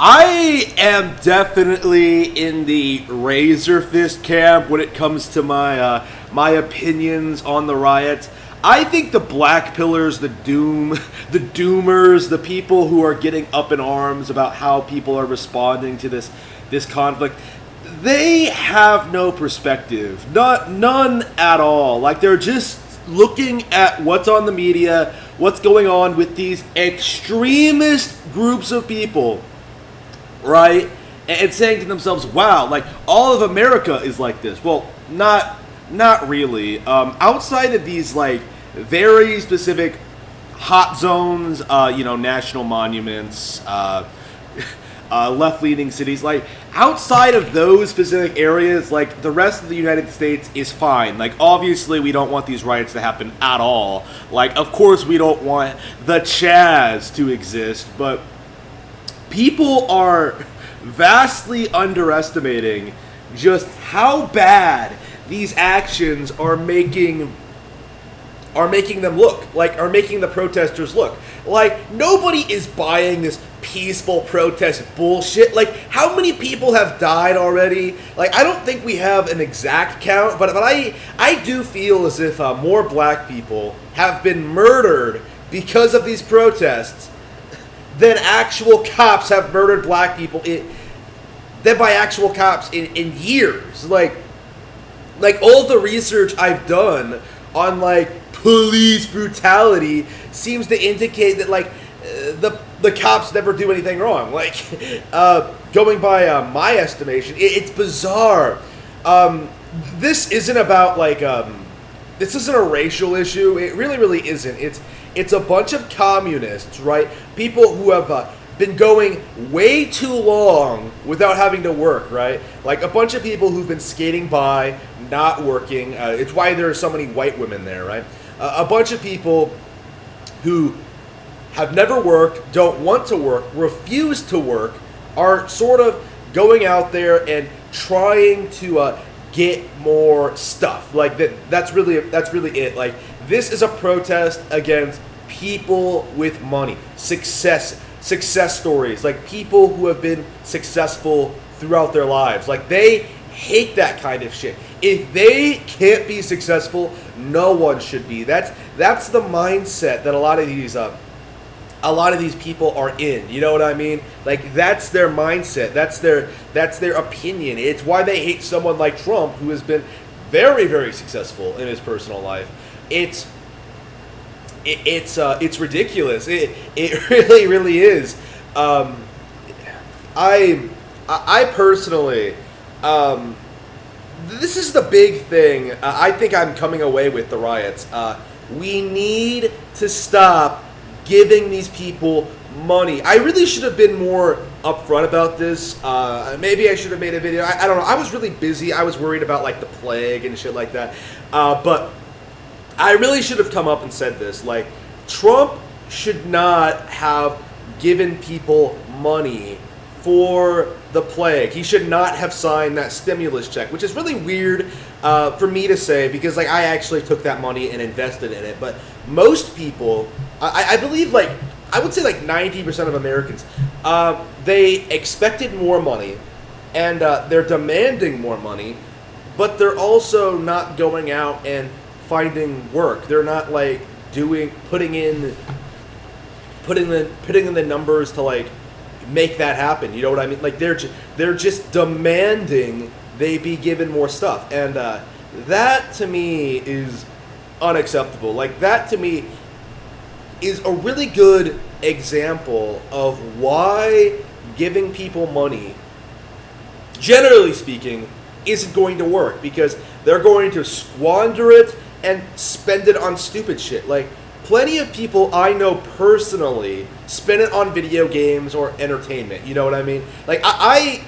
I am definitely in the razor fist camp when it comes to my opinions on the riots. I think the black pillars, the doomers, the people who are getting up in arms about how people are responding to this conflict, they have no perspective, none at all. Like they're just looking at what's on the media, what's going on with these extremist groups of people, right? And saying to themselves, "Wow, like all of America is like this." Well, not really. Outside of these like very specific hot zones, national monuments, left-leaning cities, like outside of those specific areas, like the rest of the United States is fine. Like obviously we don't want these riots to happen at all. Like of course we don't want the Chaz to exist, but people are vastly underestimating just how bad these actions are making them look, like are making the protesters look. Like nobody is buying this peaceful protest bullshit. Like how many people have died already? Like I don't think we have an exact count, but I do feel as if more black people have been murdered because of these protests than actual cops have murdered black people than by actual cops in years. Like all the research I've done on like police brutality seems to indicate that like the cops never do anything wrong. Like going by my estimation, it's bizarre. This isn't about like this isn't a racial issue. It really isn't. It's a bunch of communists, right? People who have been going way too long without having to work, right? Like a bunch of people who've been skating by, not working. It's why there are so many white women there, right? A bunch of people who have never worked, don't want to work, refuse to work, are sort of going out there and trying to get more stuff. Like that's really it. Like this is a protest against people with money, success stories, like people who have been successful throughout their lives. Like they hate that kind of shit. If they can't be successful, no one should be. That's the mindset that a lot of these people are in. You know what I mean? Like that's their mindset. That's their opinion. It's why they hate someone like Trump, who has been very, very successful in his personal life. It's ridiculous. It really is. I personally, this is the big thing. I think I'm coming away with the riots. We need to stop giving these people money. I really should have been more upfront about this. Maybe I should have made a video. I don't know. I was really busy. I was worried about like the plague and shit like that. But I really should have come up and said this. Like, Trump should not have given people money for the plague. He should not have signed that stimulus check, which is really weird for me to say because like I actually took that money and invested in it. But most people, I believe like, I would say like 90% of Americans, they expected more money and they're demanding more money, but they're also not going out and finding work. They're not like putting in the numbers to like make that happen. You know what I mean? Like they're just demanding they be given more stuff, and that to me is unacceptable. Like that to me is a really good example of why giving people money, generally speaking, isn't going to work, because they're going to squander it and spend it on stupid shit. Like, plenty of people I know personally spend it on video games or entertainment. You know what I mean? Like, I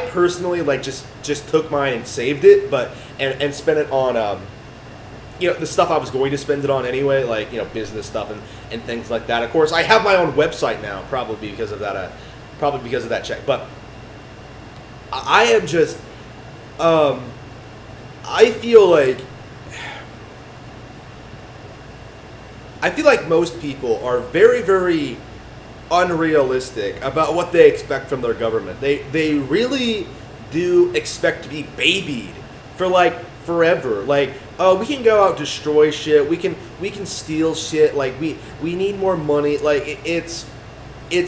personally, like, just took mine and saved it, but and spent it on the stuff I was going to spend it on anyway, like, business stuff and things like that. Of course, I have my own website now, probably because of that check. But I am just, I feel like most people are very, very unrealistic about what they expect from their government. They really do expect to be babied for like forever. Like, oh, we can go out destroy shit. We can steal shit. Like we need more money. Like it's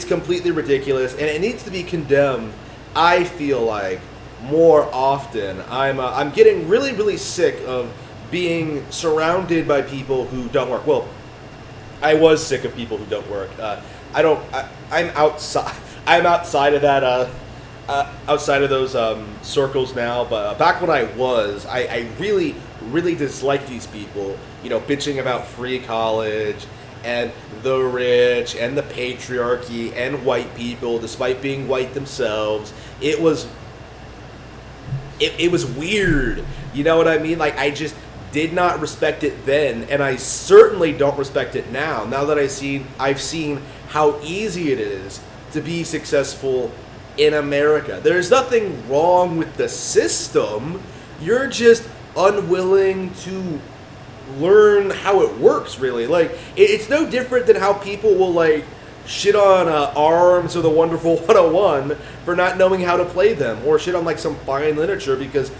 completely ridiculous, and it needs to be condemned. I feel like more often. I'm getting really sick of being surrounded by people who don't work. Well, I was sick of people who don't work. I'm outside. I'm outside of that. Outside of those circles now. But back when I really disliked these people. You know, bitching about free college and the rich and the patriarchy and white people, despite being white themselves. It was weird. You know what I mean? Like, I just did not respect it then, and I certainly don't respect it now. Now that I've seen how easy it is to be successful in America. There's nothing wrong with the system. You're just unwilling to learn how it works, really. Like, it's no different than how people will, like, shit on ARMS or the Wonderful 101 for not knowing how to play them, or shit on, like, some fine literature because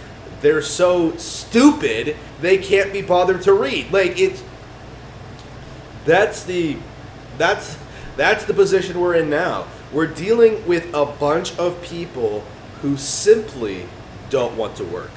they're so stupid they can't be bothered to read. Like, that's the position we're in now. We're dealing with a bunch of people who simply don't want to work.